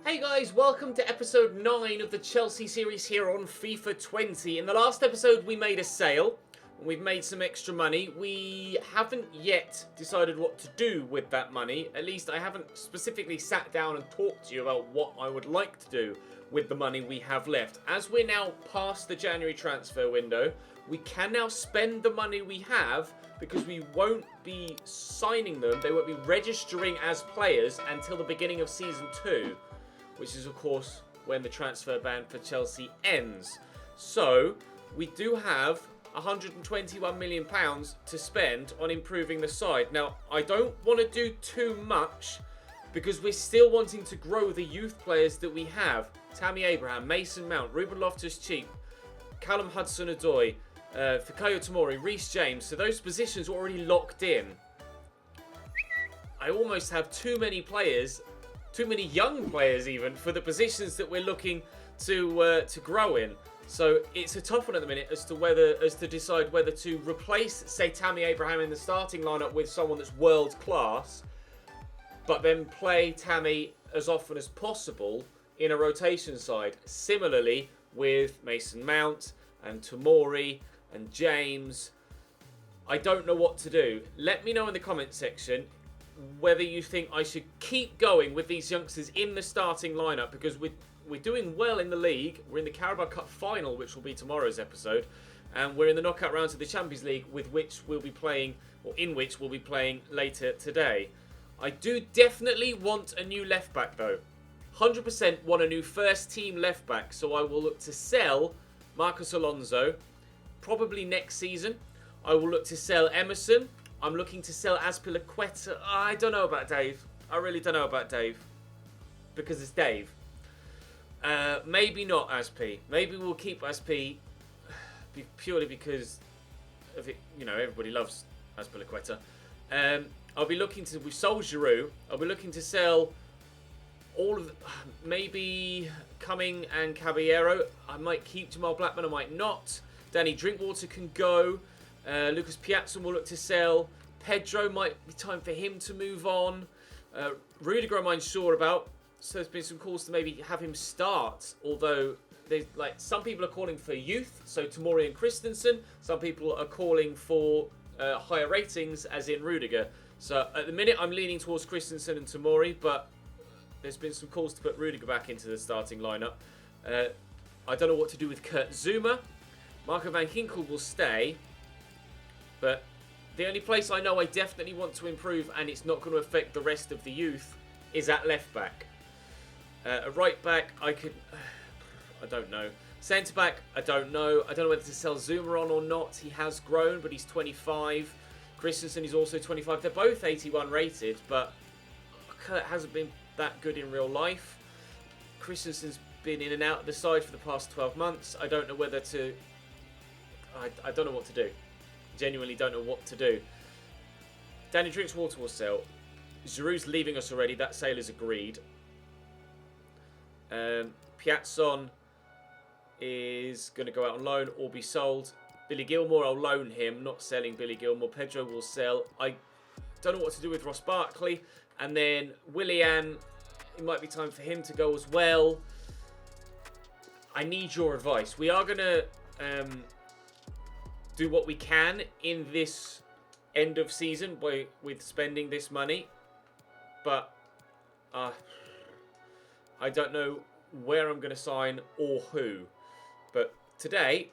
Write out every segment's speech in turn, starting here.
Hey guys, welcome to episode 9 of the Chelsea series here on FIFA 20. In the last episode we made a sale, and we've made some extra money. We haven't yet decided what to do with that money. At least I haven't specifically sat down and talked to you about what I would like to do with the money we have left. As we're now past the January transfer window, we can now spend the money we have because we won't be signing them. They won't be registering as players until the beginning of Season 2. Which is, of course, when the transfer ban for Chelsea ends. So, we do have £121 million to spend on improving the side. Now, I don't want to do too much because we're still wanting to grow the youth players that we have. Tammy Abraham, Mason Mount, Ruben Loftus-Cheek, Callum Hudson-Odoi, Fikayo Tomori, Reece James. So those positions are already locked in. I almost have too many players, too many young players even, for the positions that we're looking to grow in. So it's a tough one at the minute as to decide whether to replace, say, Tammy Abraham in the starting lineup with someone that's world class, but then play Tammy as often as possible in a rotation side. Similarly with Mason Mount and Tomori and James. I don't know what to do. Let me know in the comment section whether you think I should keep going with these youngsters in the starting lineup, because we're doing well in the league. We're in the Carabao Cup final, which will be tomorrow's episode, and we're in the knockout rounds of the Champions League, with which we'll be playing, or in which we'll be playing later today. I do definitely want a new left back though. 100% want a new first team left back, so I will look to sell Marcos Alonso probably next season. I will look to sell Emerson. I'm looking to sell Azpilicueta. I don't know about Dave. I really don't know about Dave. Because it's Dave. Maybe not Azpi. Maybe we'll keep Azpi purely because of it. You know, everybody loves Azpilicueta. I'll be looking to... We've sold Giroud. I'll be looking to sell all of... Maybe Cumming and Caballero. I might keep Jamal Blackman. I might not. Danny Drinkwater can go. Lucas Piazza will look to sell. Pedro might be time for him to move on. Rudiger I'm unsure about. So there's been some calls to maybe have him start. Although there's some people are calling for youth, so Tomori and Christensen. Some people are calling for higher ratings, as in Rudiger. So at the minute I'm leaning towards Christensen and Tomori, but there's been some calls to put Rudiger back into the starting lineup. I don't know what to do with Kurt Zouma. Marco Van Ginkel will stay. But the only place I know I definitely want to improve, and it's not going to affect the rest of the youth, is at left back. A right back, I don't know. Centre back, I don't know. I don't know whether to sell Zuma on or not. He has grown, but he's 25. Christensen is also 25. They're both 81 rated, but Kurt hasn't been that good in real life. Christensen's been in and out of the side for the past 12 months. I don't know whether to... I don't know what to do. Genuinely don't know what to do. Danny Drinkwater will sell. Giroud's leaving us already. That sale is agreed. Piazzon is going to go out on loan or be sold. Billy Gilmore, I'll loan him. Not selling Billy Gilmore. Pedro will sell. I don't know what to do with Ross Barkley. And then Willian, it might be time for him to go as well. I need your advice. We are going to... do what we can in this end of season with spending this money, but I don't know where I'm going to sign or who. But today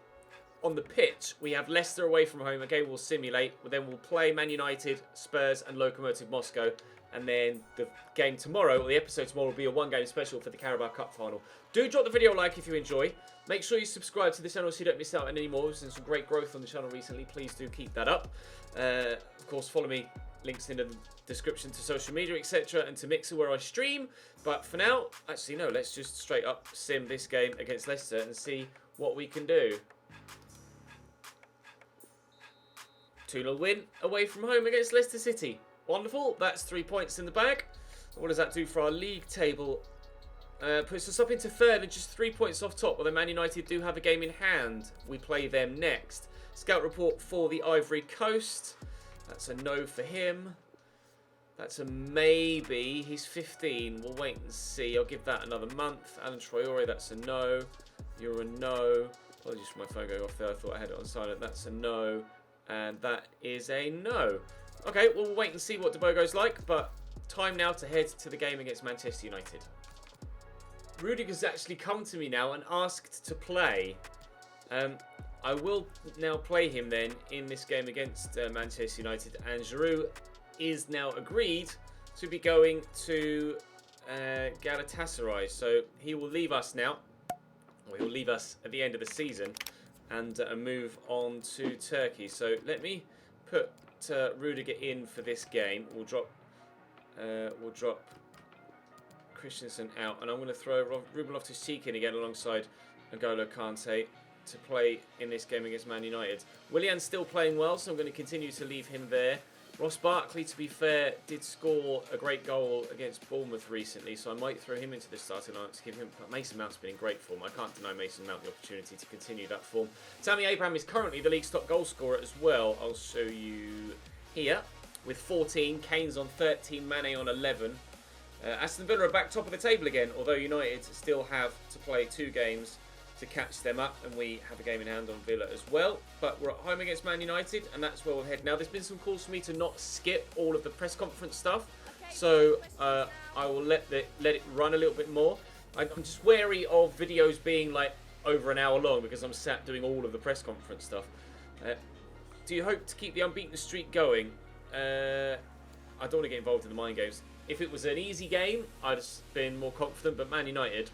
on the pitch we have Leicester away from home. Again, we'll simulate, then we'll play Man United, Spurs and Lokomotiv Moscow, and then the game tomorrow, or the episode tomorrow, will be a one-game special for the Carabao Cup final. Do drop the video a like if you enjoy. Make sure you subscribe to the channel so you don't miss out on any more. There's been some great growth on the channel recently. Please do keep that up. Of course, follow me. Links in the description to social media, etc. and to Mixer where I stream. But for now, actually, no, let's just straight up sim this game against Leicester and see what we can do. 2-0 win away from home against Leicester City. Wonderful. That's 3 points in the bag. What does that do for our league table? Puts us up into third and just 3 points off top. Although Man United do have a game in hand. We play them next. Scout report for the Ivory Coast. That's a no for him. That's a maybe. He's 15. We'll wait and see. I'll give that another month. Alan Traore, that's a no. You're a no. Apologies for my phone going off there. I thought I had it on silent. That's a no. And that is a no. Okay, well, we'll wait and see what Debogo's like. But time now to head to the game against Manchester United. Rudiger's actually come to me now and asked to play. I will now play him then in this game against Manchester United. And Giroud is now agreed to be going to Galatasaray. So he will leave us now. Or he'll leave us at the end of the season and move on to Turkey. So let me put Rudiger in for this game. We'll drop Christensen out, and I'm going to throw Ruben Loftus-Cheek in again alongside N'Golo Kante to play in this game against Man United. Willian's still playing well, so I'm going to continue to leave him there. Ross Barkley, to be fair, did score a great goal against Bournemouth recently, so I might throw him into the starting lineup to give him. Mason Mount's been in great form. I can't deny Mason Mount the opportunity to continue that form. Tammy Abraham is currently the league's top goal scorer as well. I'll show you here with 14. Kane's on 13. Mane on 11. Aston Villa are back top of the table again, although United still have to play 2 games to catch them up, and we have a game in hand on Villa as well. But we're at home against Man United, and that's where we'll head now. There's been some calls for me to not skip all of the press conference stuff, so I will let it run a little bit more. I'm just wary of videos being like over an hour long because I'm sat doing all of the press conference stuff. Do you hope to keep the unbeaten streak going? I don't want to get involved in the mind games. If it was an easy game, I'd have been more confident, but Man United,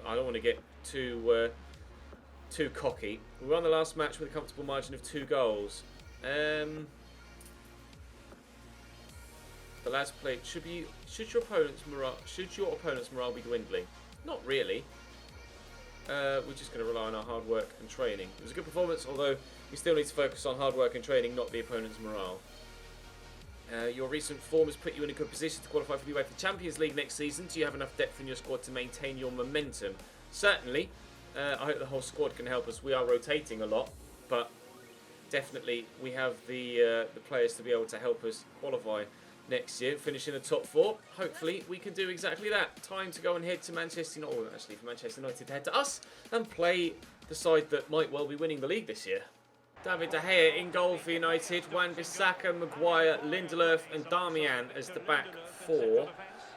I don't want to get too cocky. We won the last match with a comfortable margin of 2 goals. The lads played. Should your opponent's morale be dwindling? Not really. We're just going to rely on our hard work and training. It was a good performance, although we still need to focus on hard work and training, not the opponent's morale. Your recent form has put you in a good position to qualify for the UEFA Champions League next season. Do you have enough depth in your squad to maintain your momentum? Certainly. I hope the whole squad can help us. We are rotating a lot, but definitely we have the players to be able to help us qualify next year, finish in the top 4. Hopefully we can do exactly that. Time to go and head to Manchester United, or actually for Manchester United to head to us and play the side that might well be winning the league this year. David De Gea in goal for United. Wan-Bissaka, Maguire, Lindelöf and Darmian as the back 4.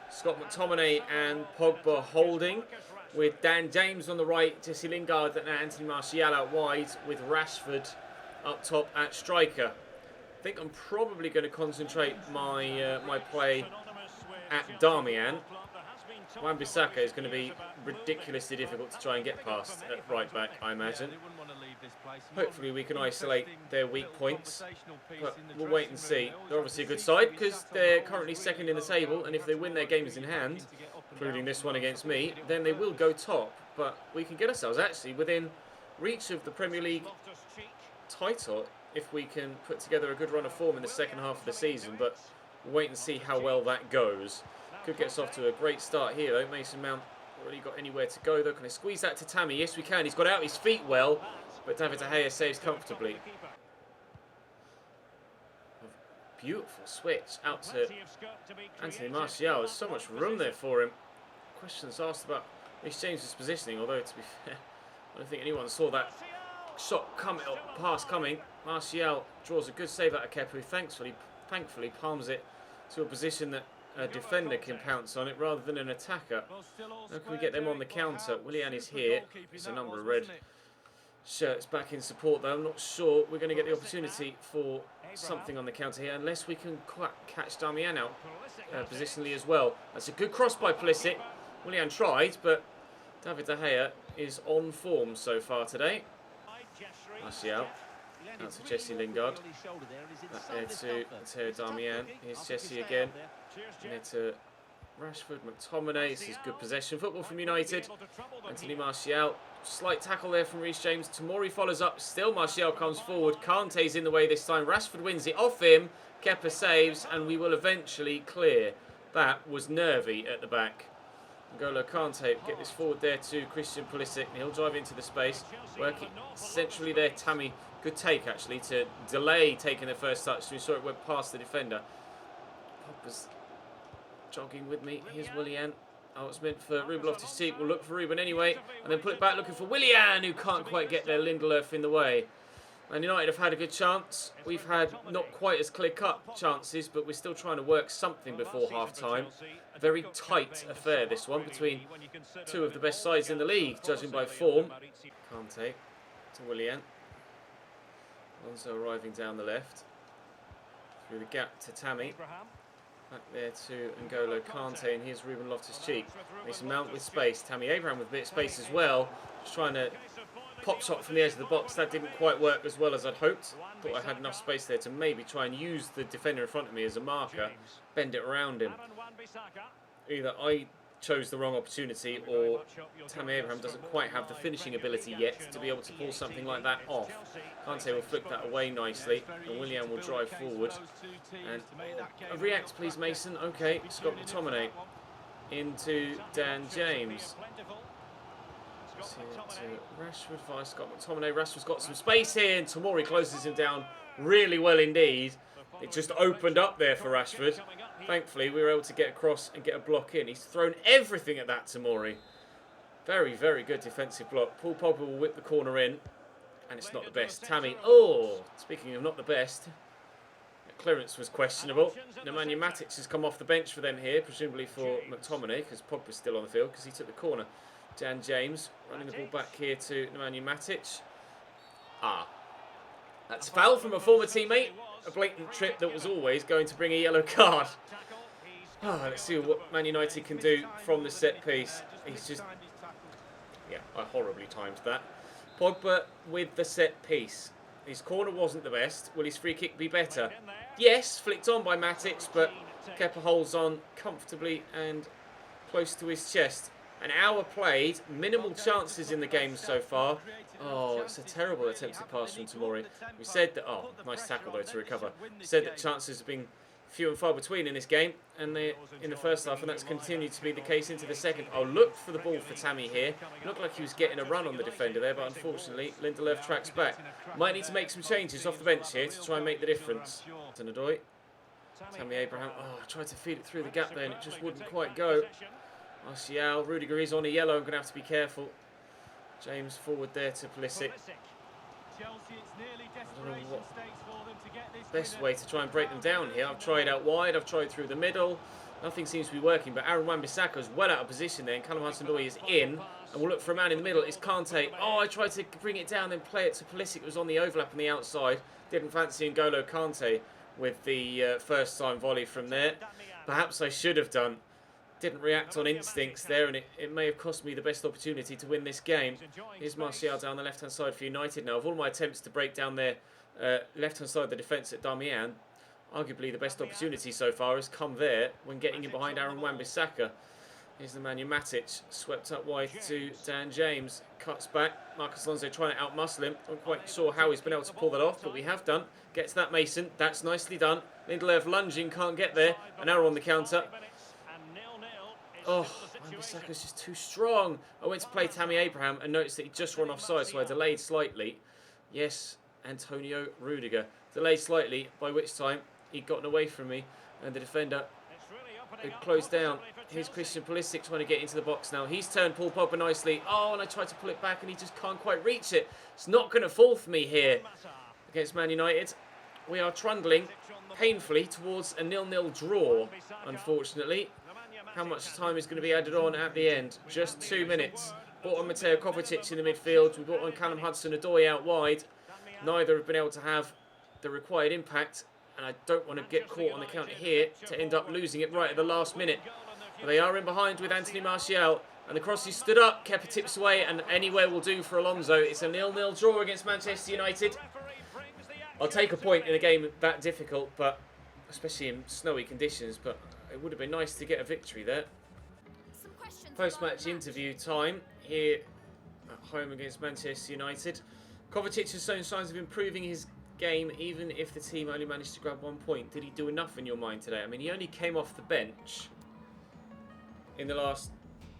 Scott McTominay and Pogba holding, with Dan James on the right, Jesse Lingard and Anthony Martial out wide, with Rashford up top at striker. I think I'm probably going to concentrate my play at Darmian. Wan-Bissaka is going to be ridiculously difficult to try and get past at right back, I imagine. Hopefully we can isolate their weak points, but we'll wait and see. They're obviously a good side because they're currently second in the table, and if they win their games in hand, including this one against me, then they will go top. But we can get ourselves actually within reach of the Premier League title if we can put together a good run of form in the second half of the season, but we'll wait and see how well that goes. Could get us off to a great start here though. Mason Mount already got anywhere to go though. Can I squeeze that to Tammy? Yes we can. He's got out his feet well, but David De Gea saves comfortably. Beautiful switch out to Anthony Martial. There's so much room there for him. Questions asked about Reece James's positioning, although to be fair, I don't think anyone saw that shot coming, or pass coming. Martial draws a good save out of Kepa, who thankfully palms it to a position that a defender can pounce on it rather than an attacker. How can we get them on the counter? Willian is here. There's a number of red shirts back in support though. I'm not sure we're going to get the opportunity for something on the counter here unless we can catch Darmian out positionally as well. That's a good cross by Pulisic. Willian tried, but David De Gea is on form so far today. Martial. Out to Jesse Lingard. Back there to Matteo Darmian. Here's Jesse again. There to Rashford, McTominay. This is good possession football from United. Anthony Martial. Slight tackle there from Reece James. Tomori follows up. Still Martial comes forward. Kante's in the way this time. Rashford wins it off him. Kepa saves, and we will eventually clear. That was nervy at the back. N'Golo Kante get this forward there to Christian Pulisic, and he'll drive into the space. Working centrally there. Tammy, good take actually to delay taking the first touch to ensure it went past the defender. Pogba's jogging with me. Here's Willian. Oh, it's meant for Ruben Loftus-Cheek. We'll look for Ruben anyway, and then put it back looking for Willian, who can't quite get there. Lindelof in the way. Man United have had a good chance. We've had not quite as clear-cut chances, but we're still trying to work something before half-time. A very tight affair, this one, between two of the best sides in the league, judging by form. Kante to Willian. Alonso arriving down the left. Through the gap to Tammy. Back there to N'Golo Kante, and here's Ruben Loftus-Cheek. Mason Mount with space. Tammy Abraham with a bit of space as well. Just trying to pop shot from the edge of the box. That didn't quite work as well as I'd hoped. Thought I had enough space there to maybe try and use the defender in front of me as a marker. Bend it around him. Either I chose the wrong opportunity or Tammy Abraham doesn't quite have the finishing ability yet to be able to pull something like that off. Kante will flick that away nicely, and Willian will drive forward. And react, please, Mason. Okay, Scott McTominay into Dan James. To Rashford via Scott McTominay. Rashford's got some space here, and Tomori closes him down really well indeed. It just opened up there for Rashford. Thankfully, we were able to get across and get a block in. He's thrown everything at that Tomori. Very, very good defensive block. Paul Pogba will whip the corner in, and it's not the best. Tammy, oh, speaking of not the best, the clearance was questionable. Nemanja Matic has come off the bench for them here, presumably for McTominay, because Pogba's still on the field because he took the corner. Dan James running the ball back here to Nemanja Matic. That's a foul from a former teammate. A blatant trip that was always going to bring a yellow card. Let's see what Man United can do from the set piece. He's just... yeah, I horribly timed that. Pogba with the set piece. His corner wasn't the best. Will his free kick be better? Yes, flicked on by Matic, but Kepa holds on comfortably and close to his chest. An hour played, minimal chances in the game so far. Oh, it's a terrible attempted pass from Tomori. We said that... oh, nice tackle though to recover. We said that chances have been few and far between in this game, and in the first half, and that's continued to be the case into the second. I'll look for the ball for Tammy here. Looked like he was getting a run on the defender there, but unfortunately, Lindelof tracks back. Might need to make some changes off the bench here to try and make the difference. Nadoy. Tammy Abraham. Oh, I tried to feed it through the gap there, and it just wouldn't quite go. Martial, Rudiger is on a yellow. I'm going to have to be careful. James forward there to Pulisic. I don't know what best way to try and break them down here. I've tried out wide. I've tried through the middle. Nothing seems to be working. But Aaron Wan-Bissaka is well out of position there. And Callum Hudson-Odoi is in. And we'll look for a man in the middle. It's Kante. Oh, I tried to bring it down, then play it to Pulisic. It was on the overlap on the outside. Didn't fancy N'Golo Kante with the first time volley from there. Perhaps I should have done. Didn't react on instincts there, and it may have cost me the best opportunity to win this game. Here's Martial down the left-hand side for United now. Of all my attempts to break down their left-hand side of the defence at Darmian, arguably the best opportunity so far has come there when getting in behind Aaron Wan-Bissaka. Here's the Nemanja Matic, swept up wide to Dan James. Cuts back. Marcus Alonso trying to outmuscle him. I'm not quite sure how he's been able to pull that off, but we have done. Gets that Mason. That's nicely done. Lindelof lunging, can't get there. An arrow on the counter. Oh, Wan-Bissaka's just too strong. I went to play Tammy Abraham and noticed that he'd just run offside, so I delayed slightly. Yes, Antonio Rudiger. Delayed slightly, by which time he'd gotten away from me, and the defender had closed down. Here's Christian Pulisic trying to get into the box now. He's turned Paul Pogba nicely. Oh, and I tried to pull it back, and he just can't quite reach it. It's not going to fall for me here against Man United. We are trundling painfully towards a 0-0 draw, unfortunately. How much time is going to be added on at the end? Just 2 minutes. Brought on Mateo Kovacic in the midfield. We brought on Callum Hudson-Odoi out wide. Neither have been able to have the required impact, and I don't want to get caught on the counter here to end up losing it right at the last minute. But they are in behind with Anthony Martial, and the cross is stood up. Kepa tips away, and anywhere will do for Alonso. It's a 0-0 draw against Manchester United. I'll take a point in a game that difficult, but especially in snowy conditions, but it would have been nice to get a victory there. Post-match interview time here at home against Manchester United. Kovacic has shown signs of improving his game, even if the team only managed to grab 1 point. Did he do enough in your mind today? I mean, he only came off the bench in the last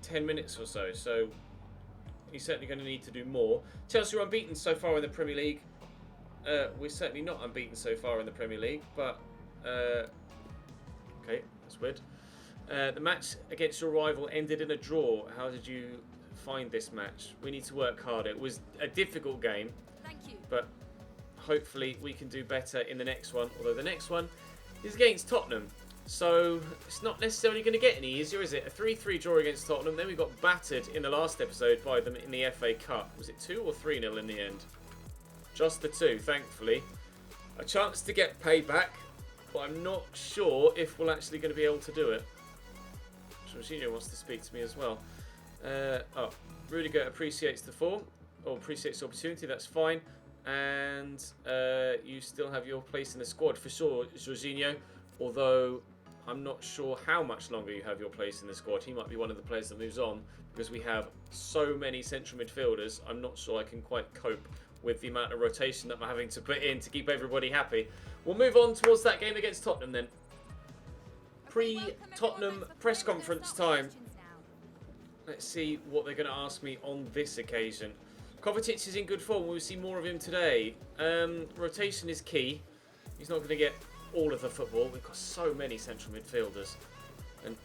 10 minutes or so, so he's certainly going to need to do more. Chelsea are unbeaten so far in the Premier League. We're certainly not unbeaten so far in the Premier League, but okay, that's weird. The match against your rival ended in a draw. How did you find this match? We need to work harder. It was a difficult game, but hopefully we can do better in the next one. Although the next one is against Tottenham, so it's not necessarily going to get any easier, is it? A 3-3 draw against Tottenham. Then we got battered in the last episode by them in the FA Cup. Was it 2 or 3-0 in the end? Just the 2, thankfully. A chance to get payback, but I'm not sure if we're actually going to be able to do it. Jorginho wants to speak to me as well. Rudiger appreciates the form, or appreciates the opportunity, that's fine. And you still have your place in the squad for sure, Jorginho. Although I'm not sure how much longer you have your place in the squad. He might be one of the players that moves on because we have so many central midfielders. I'm not sure I can quite cope with the amount of rotation that I'm having to put in to keep everybody happy. We'll move on towards that game against Tottenham then. Pre-Tottenham press conference time. Let's see what they're going to ask me on this occasion. Kovacic is in good form. We'll see more of him today. Rotation is key. He's not going to get all of the football. We've got so many central midfielders. And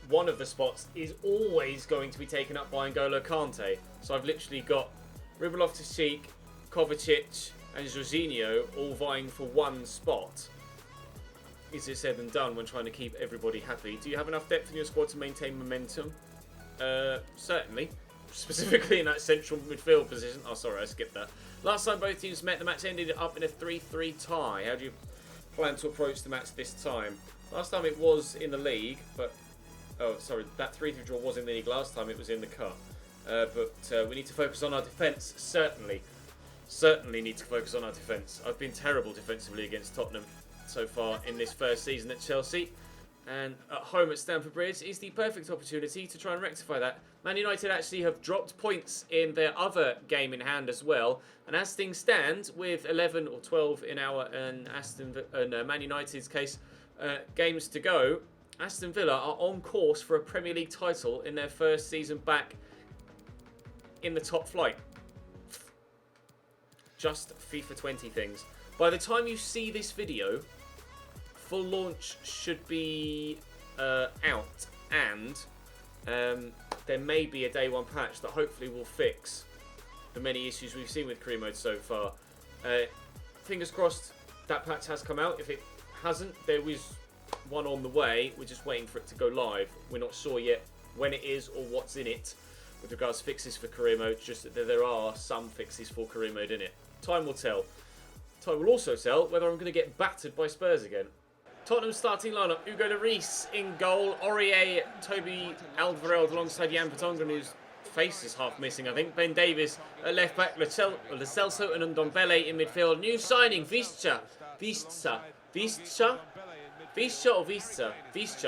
one of the spots is always going to be taken up by N'Golo Kante. So I've literally got Ruben Loftus-Cheek, Kovacic and Jorginho all vying for one spot. Easier said than done when trying to keep everybody happy. Do you have enough depth in your squad to maintain momentum? Certainly. Specifically in that central midfield position. Oh, sorry, I skipped that. Last time both teams met, the match ended up in a 3-3 tie. How do you plan to approach the match this time? Last time it was in the league, but... Oh, sorry, that 3-3 draw was in the league. Last time it was in the cup. But we need to focus on our defence, certainly. Certainly need to focus on our defence. I've been terrible defensively against Tottenham so far in this first season at Chelsea. And at home at Stamford Bridge is the perfect opportunity to try and rectify that. Man United actually have dropped points in their other game in hand as well. And as things stand, with 11 or 12 in our and Man United's case, games to go, Aston Villa are on course for a Premier League title in their first season back in the top flight. Just FIFA 20 things. By the time you see this video, full launch should be out, and there may be a day one patch that hopefully will fix the many issues we've seen with career mode so far. Fingers crossed that patch has come out. If it hasn't, there was one on the way. We're just waiting for it to go live. We're not sure yet when it is or what's in it with regards to fixes for career mode, just that there are some fixes for career mode in it. Time will tell. Time will also tell whether I'm going to get battered by Spurs again. Tottenham starting lineup: Hugo Lloris in goal, Aurier, Toby Alderweireld alongside Jan Vertonghen, whose face is half missing, I think. Ben Davies at left back, Lo Celso and Ndombele in midfield. New signing, Visca,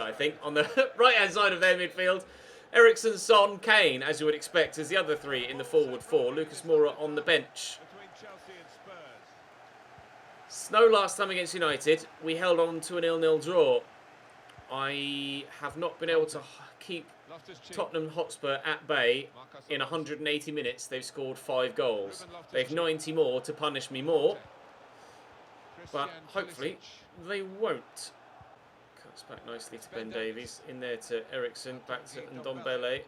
I think, on the right-hand side of their midfield. Eriksen, Son, Kane, as you would expect, as the other three in the forward four. Lucas Moura on the bench. Snow last time against United, we held on to a 0-0 draw. I have not been able to keep Tottenham Hotspur at bay in 180 minutes. They've scored 5 goals. They've 90 more to punish me more. But hopefully they won't. Cuts back nicely to Ben Davies. In there to Eriksen. Back to Ndombele.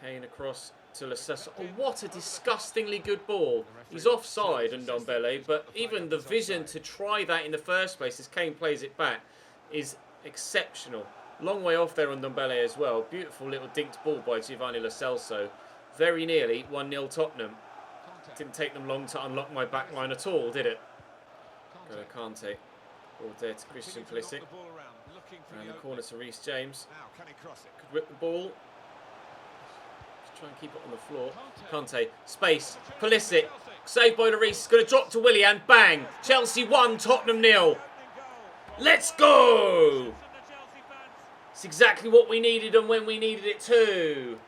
Kane across to Lo Celso. Oh, what a disgustingly good ball. He's offside, Ndombele, but even the vision to try that in the first place as Kane plays it back is exceptional. Long way off there on Ndombele as well. Beautiful little dinked ball by Giovanni Lo Celso. Very nearly 1-0 Tottenham. Didn't take them long to unlock my back line at all, did it? N'Golo Kante. Ball there to Christian Pulisic. And the corner to Reece James. Could whip the ball. Try and keep it on the floor. Kante, space, Pulisic, saved by Lloris, it's going to drop to Willian, bang! Chelsea 1, Tottenham 0. Let's go! It's exactly what we needed and when we needed it too.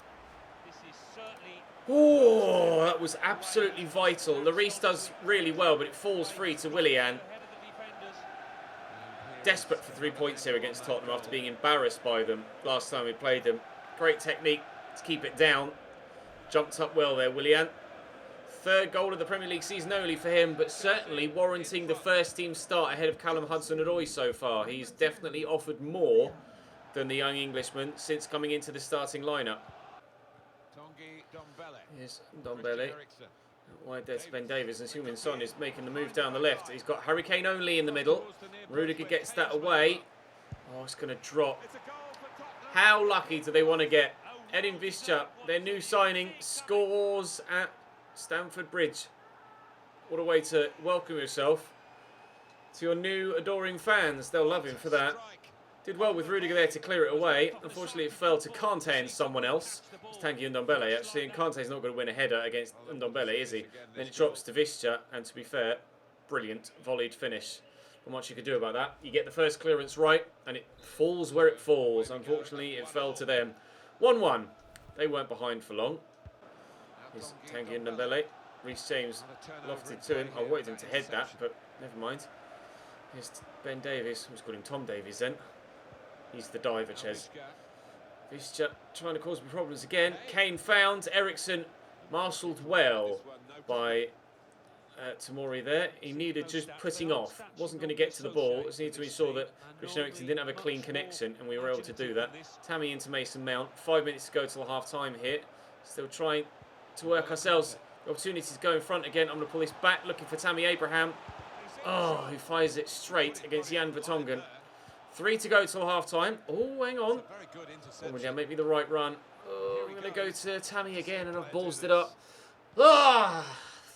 Oh, that was absolutely vital. Lloris does really well, but it falls free to Willian. Desperate for 3 points here against Tottenham after being embarrassed by them last time we played them. Great technique to keep it down. Jumped up well there, Willian. 3rd goal of the Premier League season only for him, but certainly warranting the first team start ahead of Callum Hudson-Odoi so far. He's definitely offered more than the young Englishman since coming into the starting lineup. Here's Ndombele. Wide there to Ben Davies, and Heung-min Son is making the move down the left. He's got Hurricane only in the middle. Rudiger gets that away. Oh, it's going to drop. How lucky do they want to get? Edin Visca, their new signing, scores at Stamford Bridge. What a way to welcome yourself to your new adoring fans. They'll love him for that. Did well with Rudiger there to clear it away. Unfortunately, it fell to Kante and someone else. It's Tanguy Ndombele, actually. And Kante's not going to win a header against Ndombele, is he? Then it drops to Visca. And to be fair, brilliant volleyed finish. Not much you could do about that. You get the first clearance right, and it falls where it falls. Unfortunately, it fell to them. 1-1. They weren't behind for long. Here's Tanguy Ndombele. Reece James lofted to him. I wanted him to head that, but never mind. Here's Ben Davies. I was calling him Tom Davies then. He's the diver, Ches. Visca trying to cause me problems again. Kane found. Eriksson marshalled well by Tomori there. He needed just putting off. Wasn't going to get to the ball. Just needed to ensure that Christian Eriksen didn't have a clean connection, and we were able to do that. Tammy into Mason Mount. 5 minutes to go till half time here. Still trying to work ourselves. The opportunity's go in front again. I'm going to pull this back, looking for Tammy Abraham. Oh, he fires it straight against Jan Vertonghen. 3 to go till half time. Oh, hang on. Oh, yeah, maybe the right run. Oh, I'm going to go to Tammy again, and I've ballsed it up. Ah,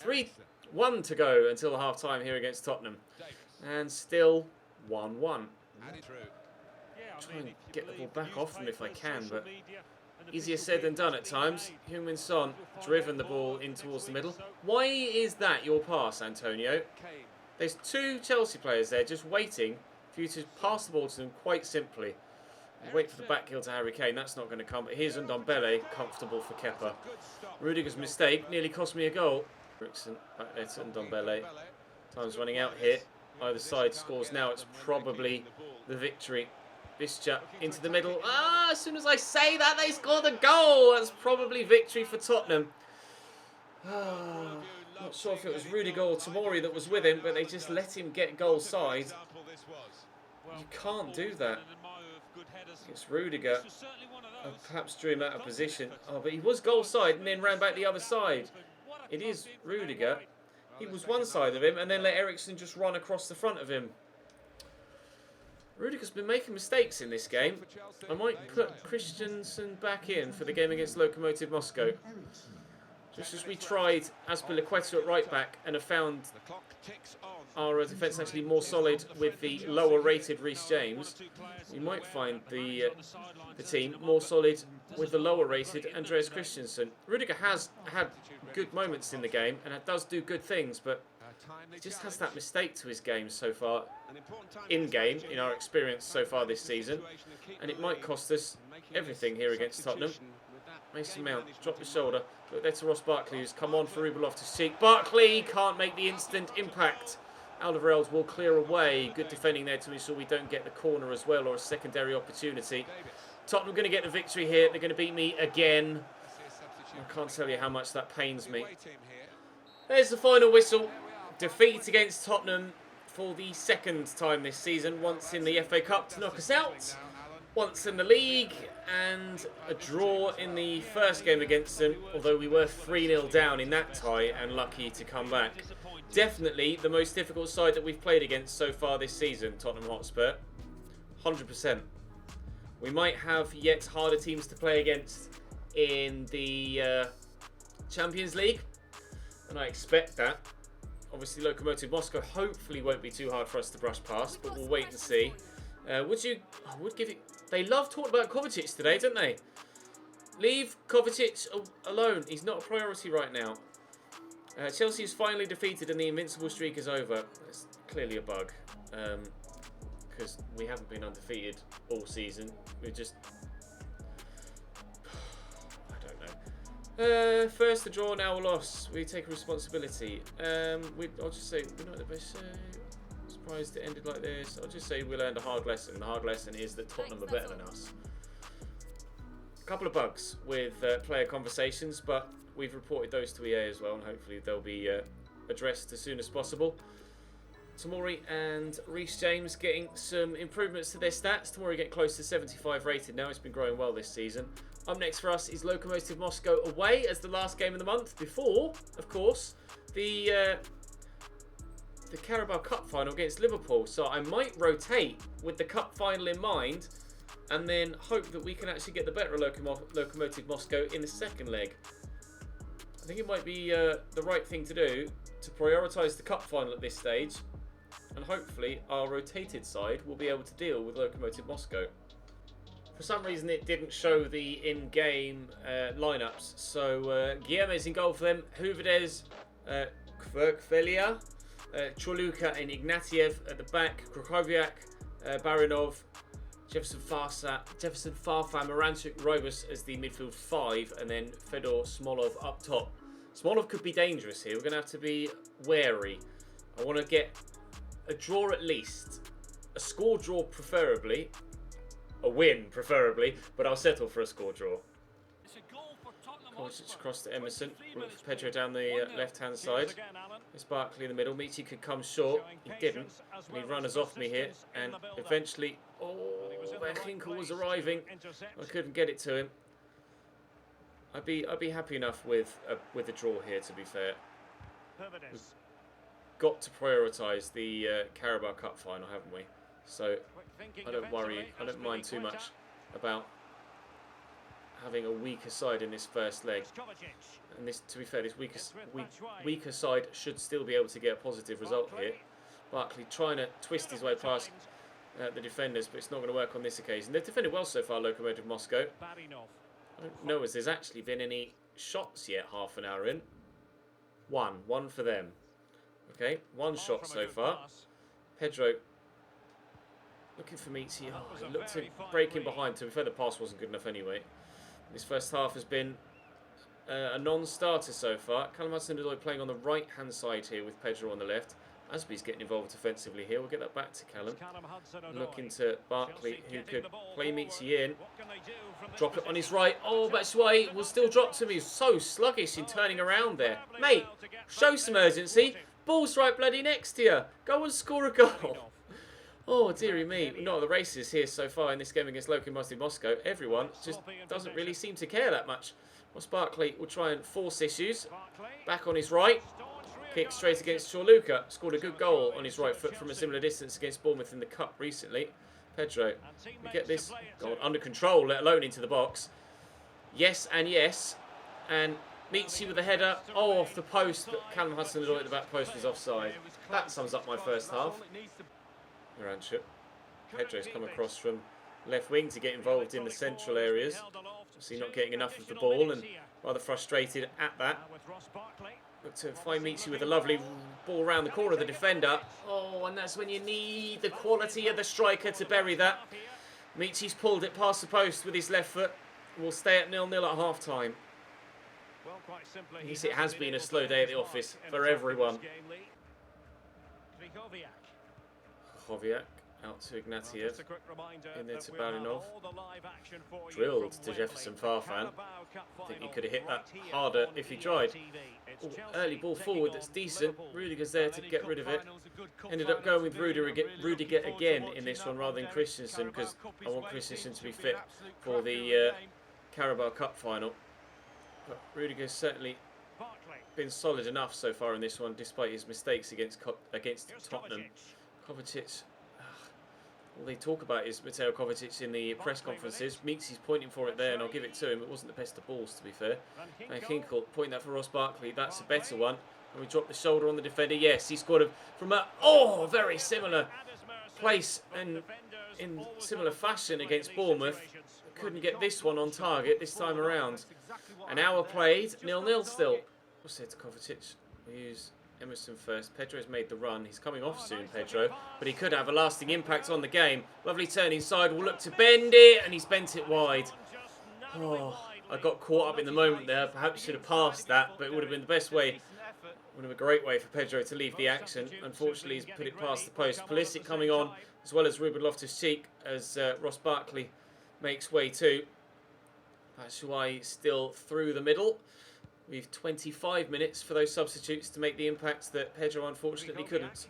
3-1 to go until half time here against Tottenham. And still 1-1. Try and get the ball back off them if I can, but easier said than done at times. Heung-min Son driven the ball in towards the middle. Why is that your pass, Antonio? There's 2 Chelsea players there just waiting for you to pass the ball to them quite simply. And wait for the back heel to Harry Kane. That's not going to come. But here's Ndombele, comfortable for Kepa. Rudiger's mistake nearly cost me a goal. Eriksen back there to Ndombele. Time's running out here. Either side scores now. It's probably the victory. Visca into the middle. Ah, as soon as I say that, they score the goal. That's probably victory for Tottenham. Not sure if it was Rudiger or Tomori that was with him, but they just let him get goal side. You can't do that. It's Rudiger. Perhaps drew him out of position. Oh, but he was goal side and then ran back the other side. It is Rudiger. He was one side of him and then let Eriksen just run across the front of him. Rudiger's been making mistakes in this game. I might put Christensen back in for the game against Lokomotiv Moscow. Just as we tried Azpilicueta at right back and have found our defence actually more solid with the lower rated Reece James, we might find the team more solid with the lower rated Andreas Christensen. Rudiger has had good moments in the game and does do good things, but he just has that mistake to his game so far, in-game, in our experience so far this season, and it might cost us everything here against Tottenham. Mason Mount, drop the shoulder, look there to Ross Barkley, who's come on for Ruben Loftus-Cheek. Barkley can't make the instant impact. Alderweireld will clear away. Good defending there to ensure we don't get the corner as well, or a secondary opportunity. Tottenham going to get the victory here. They're going to beat me again. I can't tell you how much that pains me. There's the final whistle. Defeat against Tottenham for the 2nd time this season. Once in the FA Cup to knock us out. Once in the league, and a draw in the first game against them, although we were 3-0 down in that tie and lucky to come back. Definitely the most difficult side that we've played against so far this season, Tottenham Hotspur. 100%. We might have yet harder teams to play against in the Champions League, and I expect that. Obviously, Lokomotiv Moscow hopefully won't be too hard for us to brush past, but we'll wait and see. I would give it. They love talking about Kovacic today, don't they? Leave Kovacic alone. He's not a priority right now. Chelsea is finally defeated and the invincible streak is over. It's clearly a bug. Because we haven't been undefeated all season. We're just... I don't know. First a draw, now a loss. We take responsibility. I'll just say, we're not the best... surprised it ended like this. I'll just say we learned a hard lesson. The hard lesson is that Tottenham are better than us. A couple of bugs with player conversations, but we've reported those to EA as well, and hopefully they'll be addressed as soon as possible. Tomori and Reece James getting some improvements to their stats. Tomori getting close to 75 rated now. He's been growing well this season. Up next for us is Lokomotiv Moscow away as the last game of the month before, of course, the Carabao Cup final against Liverpool. So I might rotate with the Cup final in mind and then hope that we can actually get the better Lokomotiv Moscow in the second leg. I think it might be the right thing to do to prioritise the Cup final at this stage, and hopefully our rotated side will be able to deal with Lokomotiv Moscow. For some reason it didn't show the in-game lineups, so Guillemets in goal for them, Huverdes, Kverkvelia, Choluka and Ignatiev at the back, Krokoviak, Barinov, Jefferson Farfan, Moranchuk, Robus as the midfield 5, and then Fedor Smolov up top. Smolov could be dangerous here. We're going to have to be wary. I want to get a draw at least. A score draw preferably. A win preferably. But I'll settle for a score draw. Kovacic across to Emerson. Look for Pedro down the left-hand side. It's Barkley in the middle. Michi could come short. He didn't. And he runners off me here. And eventually... Oh, Verkinkel was arriving. I couldn't get it to him. I'd be happy enough with a draw here, to be fair. We've got to prioritise the Carabao Cup final, haven't we? So I don't worry. I don't mind too much about having a weaker side in this first leg. And this, to be fair, this weaker side should still be able to get a positive result here. Barkley trying to twist his way past the defenders, but it's not going to work on this occasion. They've defended well so far, Lokomotiv Moscow. I don't know as there's actually been any shots yet half an hour in. One for them. Okay, one shot so far. Pedro looking for Michi. Oh, he looked to break in behind. To be fair, the pass wasn't good enough anyway. This first half has been a non-starter so far. Callum Hudson-Odoi playing on the right-hand side here with Pedro on the left. Asby's getting involved offensively here. We'll get that back to Callum. Looking to Barkley, who could play Michi in. Drop it on his right. Oh, that's why it will still drop to me. He's so sluggish in turning around there. Mate, show some urgency. Ball's right bloody next to you. Go and score a goal. Oh, dearie me. Not at the races here so far in this game against Lokomotiv Moscow. Everyone just doesn't really seem to care that much. Ross Barkley will try and force issues. Back on his right. Kick straight against Choluka. Scored a good goal on his right foot from a similar distance against Bournemouth in the Cup recently. Pedro, we get this goal under control, let alone into the box. Yes and yes. And Michi with a header. Oh, off the post, but Callum Hudson-Odoi at the back post is offside. That sums up my first half. Moranchuk. Pedro's come across from left wing to get involved in the central areas. Obviously not getting enough of the ball and rather frustrated at that. Look to find Michi with a lovely ball around the corner of the defender. Oh, and that's when you need the quality of the striker to bury that. Michi's pulled it past the post with his left foot. We'll stay at 0-0 at half-time. Yes, it has been a slow day at the office for everyone. Krokoviak out to Ignatiev. In there to Barinov. Drilled to Jefferson Farfan. I think he could have hit that harder if he tried. Ooh, early ball forward that's decent. Rudiger's there to get rid of it. Ended up going with Rudiger again in this one rather than Christensen, because I want Christensen to be fit for the Carabao Cup final. But Rudiger's certainly been solid enough so far in this one, despite his mistakes against Tottenham. Kovacic. All they talk about is Mateo Kovacic in the press conferences. Michi's pointing for it there, and I'll give it to him. It wasn't the best of balls, to be fair. And Hinkle pointing that for Ross Barkley. That's a better one. And we drop the shoulder on the defender. Yes, he scored from a very similar place and in similar fashion against Bournemouth. Couldn't get this one on target this time around. An hour played, 0-0 still. What's it to Kovacic? We use Emerson first. Pedro's made the run. He's coming off soon, Pedro, but he could have a lasting impact on the game. Lovely turn inside. We'll look to bend it, and he's bent it wide. Oh, I got caught up in the moment there. Perhaps should have passed that, but it would have been the best way. Would have been a great way for Pedro to leave the action. Unfortunately, he's put it past the post. Pulisic coming on, as well as Ruben Loftus-Cheek, as Ross Barkley makes way too. Batshuayi still through the middle. We've 25 minutes for those substitutes to make the impact that Pedro unfortunately couldn't.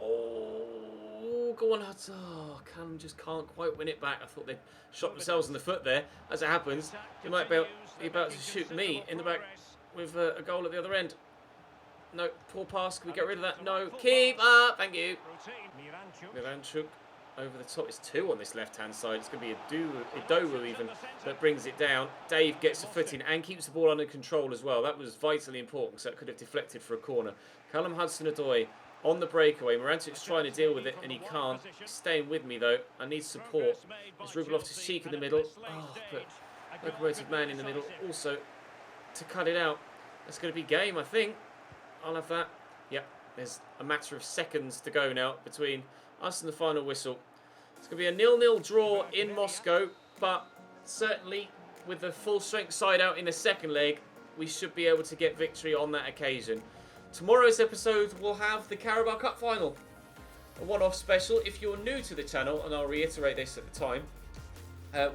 Oh, go on, Hudson. Oh, Callum just can't quite win it back. I thought they'd shot themselves in the foot there. As it happens, they might be about to shoot me in the back with a goal at the other end. No, poor pass. Can we get rid of that? No. Keep up. Thank you. Miranchuk over the top. It's 2 on this left-hand side. It's going to be a Dowu even that brings it down. Dave gets a foot in and keeps the ball under control as well. That was vitally important, so it could have deflected for a corner. Callum Hudson-Odoi on the breakaway. Miranchuk's trying to deal with it and he can't. He's staying with me though. I need support. There's Ruben Loftus-Cheek in the middle. Oh, but locomotive man in the middle also to cut it out. That's going to be game, I think. I'll have that. Yep, there's a matter of seconds to go now between us and the final whistle. It's going to be a 0-0 draw in Moscow, but certainly with the full strength side out in the second leg, we should be able to get victory on that occasion. Tomorrow's episode will have the Carabao Cup final, a one-off special. If you're new to the channel, and I'll reiterate this at the time,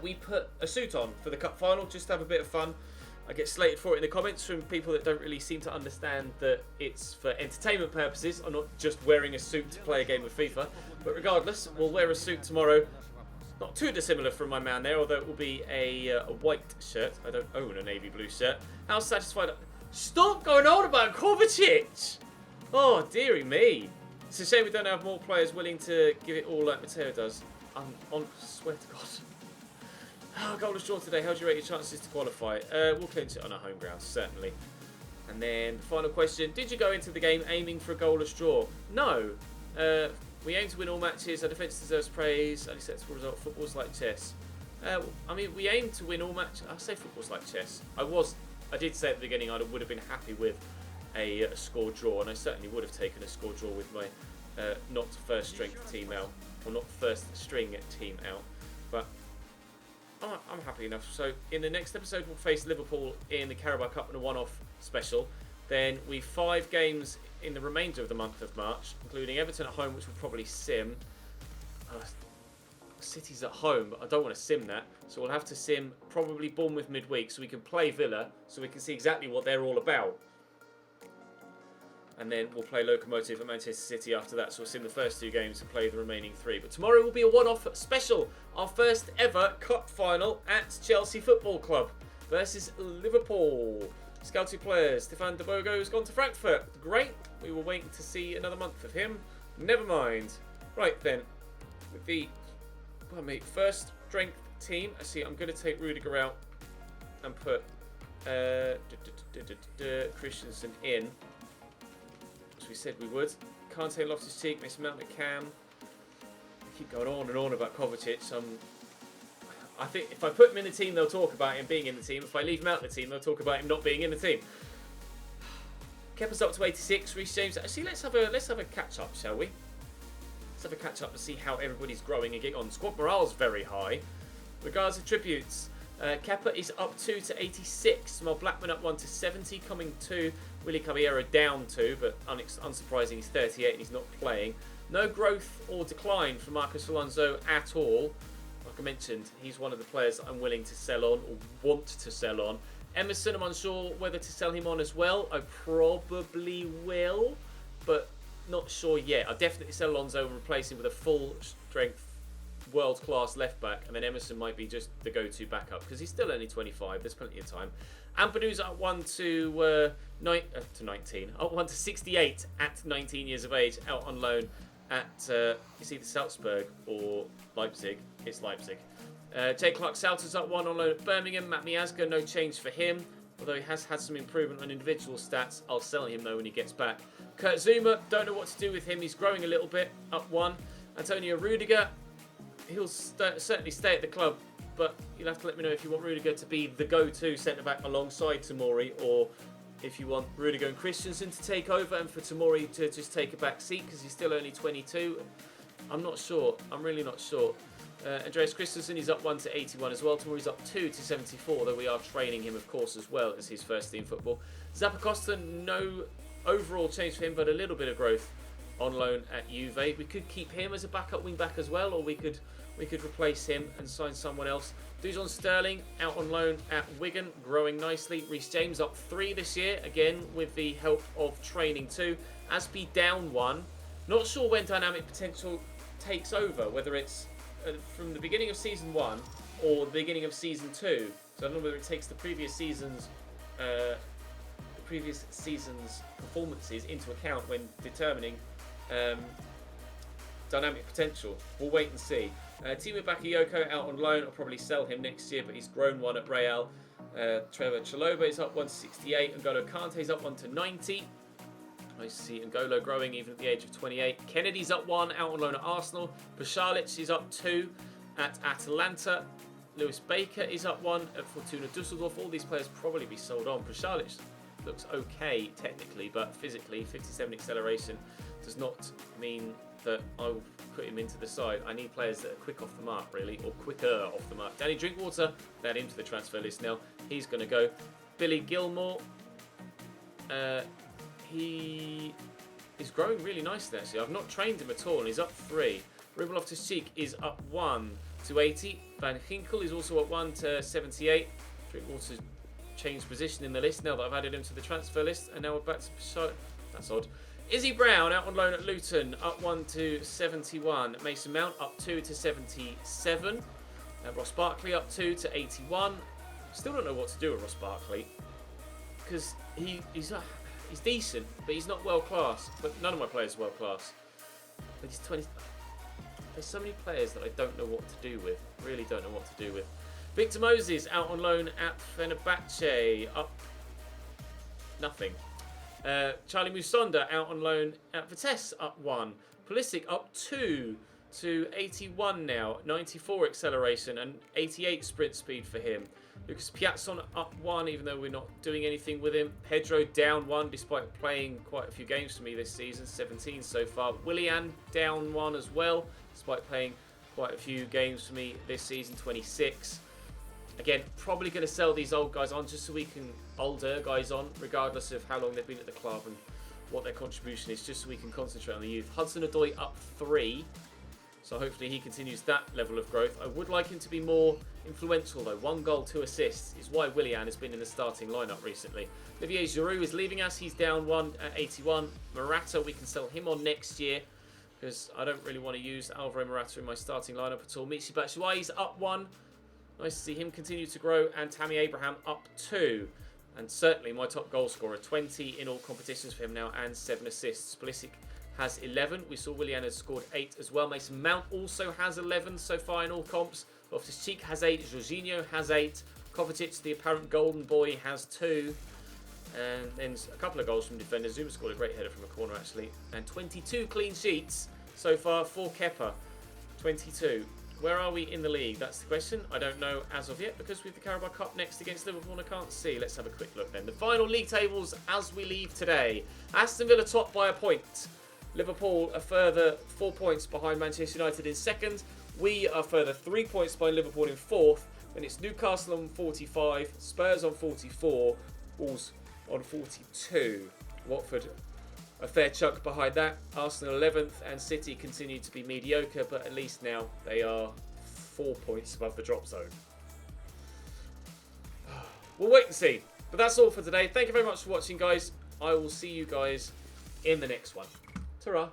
we put a suit on for the cup final just to have a bit of fun. I get slated for it in the comments from people that don't really seem to understand that it's for entertainment purposes. I'm not just wearing a suit to play a game of FIFA. But regardless, we'll wear a suit tomorrow. Not too dissimilar from my man there, although it will be a white shirt. I don't own a navy blue shirt. How satisfied... Stop going on about Kovacic! Oh, dearie me. It's a shame we don't have more players willing to give it all like Matteo does. I swear to God. Goalless draw today. How do you rate your chances to qualify? We'll clinch it on our home ground, certainly. And then the final question. Did you go into the game aiming for a goalless draw? No. We aim to win all matches. Our defence deserves praise. Unacceptable result. Football's like chess. I mean, we aim to win all matches. I say football's like chess. I did say at the beginning I would have been happy with a score draw, and I certainly would have taken a score draw with my not first strength team out, or not first string team out. But I'm happy enough. So in the next episode, we'll face Liverpool in the Carabao Cup in a one-off special. Then we've 5 games in the remainder of the month of March, including Everton at home, which will probably sim. City's at home, but I don't want to sim that. So we'll have to sim probably Bournemouth midweek so we can play Villa, so we can see exactly what they're all about. And then we'll play Locomotive at Manchester City after that. So we'll sim the first 2 games and play the remaining 3. But tomorrow will be a one-off special. Our first ever cup final at Chelsea Football Club versus Liverpool. Scouting players, Stefan de Bogo has gone to Frankfurt. Great. We were waiting to see another month of him. Never mind. Right then, with the first strength team. Actually, I'm going to take Rudiger out and put Christensen in. As we said we would. Kante, Loftus-Cheek, Mason Mount, Cam. I keep going on and on about Kovacic. I think if I put him in the team, they'll talk about him being in the team. If I leave him out of the team, they'll talk about him not being in the team. Kept us up to 86. Reece James. Actually, let's have a catch up, shall we? Let's have a catch up to see how everybody's growing and getting on. Squad morale's very high. Regards to tributes, Kepa is up 2 to 86. Mal Blackman up 1 to 70. Coming 2. Willy Caballero down 2, but unsurprising, he's 38 and he's not playing. No growth or decline from Marcos Alonso at all. Like I mentioned, he's one of the players that I'm willing to sell on or want to sell on. Emerson, I'm unsure whether to sell him on as well. I probably will, but not sure yet. I'll definitely sell Alonso and replace him with a full-strength, world-class left-back, and then Emerson might be just the go-to backup because he's still only 25. There's plenty of time. Ampadu's up 1 to 19. Up 1 to 68 at 19 years of age, out on loan at it's either Salzburg or Leipzig. It's Leipzig. Jay Clark-Salter's up 1 on loan at Birmingham. Matt Miazga, no change for him. Although he has had some improvement on individual stats. I'll sell him though when he gets back. Kurt Zouma, don't know what to do with him. He's growing a little bit, up 1. Antonio Rudiger, he'll certainly stay at the club, but you'll have to let me know if you want Rudiger to be the go-to centre-back alongside Tomori, or if you want Rudiger and Christensen to take over and for Tomori to just take a back seat because he's still only 22. I'm not sure. I'm really not sure. Andreas Christensen, he's up 1 to 81 as well. Tomori's up 2 to 74, though we are training him, of course, as well as his first team football. Zappacosta, no overall change for him, but a little bit of growth on loan at Juve. We could keep him as a backup wing back as well, or we could replace him and sign someone else. Dujon Sterling out on loan at Wigan, growing nicely. Reece James up 3 this year, again with the help of training too. Aspi down 1. Not sure when dynamic potential takes over, whether it's from the beginning of season 1 or the beginning of season 2. So I don't know whether it takes the previous season's performances into account when determining dynamic potential. We'll wait and see. Timo Bakayoko out on loan. I'll probably sell him next year, but he's grown one at Real. Trevor Chalobah is up 1 to 68. N'Golo Kante's up 1 to 90. Nice to see N'Golo growing even at the age of 28. Kennedy's up 1 out on loan at Arsenal. Pasalic is up 2 at Atalanta. Lewis Baker is up 1 at Fortuna Dusseldorf. All these players probably be sold on. Pasalic looks okay technically, but physically 57 acceleration does not mean that I will put him into the side. I need players that are quick off the mark, really, or quicker off the mark. Danny Drinkwater, add him to the transfer list now. He's going to go. Billy Gilmore, he is growing really nicely, actually. I've not trained him at all, and he's up 3. Ruben Loftus-Cheek is up 1 to 80. Van Ginkel is also up 1 to 78. Drinkwater's changed position in the list now that I've added him to the transfer list, and now we're back to Pasalic. That's odd. Izzy Brown out on loan at Luton, up 1 to 71. Mason Mount up 2 to 77. Ross Barkley up 2 to 81. Still don't know what to do with Ross Barkley, because he's decent, but he's not world class. But none of my players are world class. But he's 20. There's so many players that I don't know what to do with. Really don't know what to do with. Victor Moses out on loan at Fenerbahce, up nothing. Charlie Musonda out on loan at Vitesse, up 1. Pulisic up 2 to 81 now. 94 acceleration and 88 sprint speed for him. Lucas Piazzon up 1, even though we're not doing anything with him. Pedro down 1, despite playing quite a few games for me this season. 17 so far. Willian down 1 as well, despite playing quite a few games for me this season. 26. Again, probably going to sell these old guys on just so we can older guys on, regardless of how long they've been at the club and what their contribution is, just so we can concentrate on the youth. Hudson-Odoi up 3, so hopefully he continues that level of growth. I would like him to be more influential though. 1 goal, 2 assists is why Willian has been in the starting lineup recently. Olivier Giroud is leaving us. He's down 1 at 81. Morata, we can sell him on next year, because I don't really want to use Alvaro Morata in my starting lineup at all. Michy Batshuayi's up 1. Nice to see him continue to grow. And Tammy Abraham up 2. And certainly my top goal scorer, 20 in all competitions for him now and 7 assists. Pulisic has 11. We saw Willian has scored 8 as well. Mason Mount also has 11 so far in all comps. Loftus-Cheek has 8. Jorginho has 8. Kovacic, the apparent golden boy, has 2. And then a couple of goals from defenders. Zuma scored a great header from a corner, actually. And 22 clean sheets so far for Kepa. 22. Where are we in the league? That's the question. I don't know as of yet, because with the Carabao Cup next against Liverpool, I can't see. Let's have a quick look then. The final league tables as we leave today. Aston Villa top by a point. Liverpool a further 4 points behind Manchester United in second. We are further 3 points behind Liverpool in fourth. Then it's Newcastle on 45, Spurs on 44, Wolves on 42. Watford a fair chunk behind that. Arsenal 11th, and City continue to be mediocre, but at least now they are 4 points above the drop zone. We'll wait and see. But that's all for today. Thank you very much for watching, guys. I will see you guys in the next one. Ta-ra.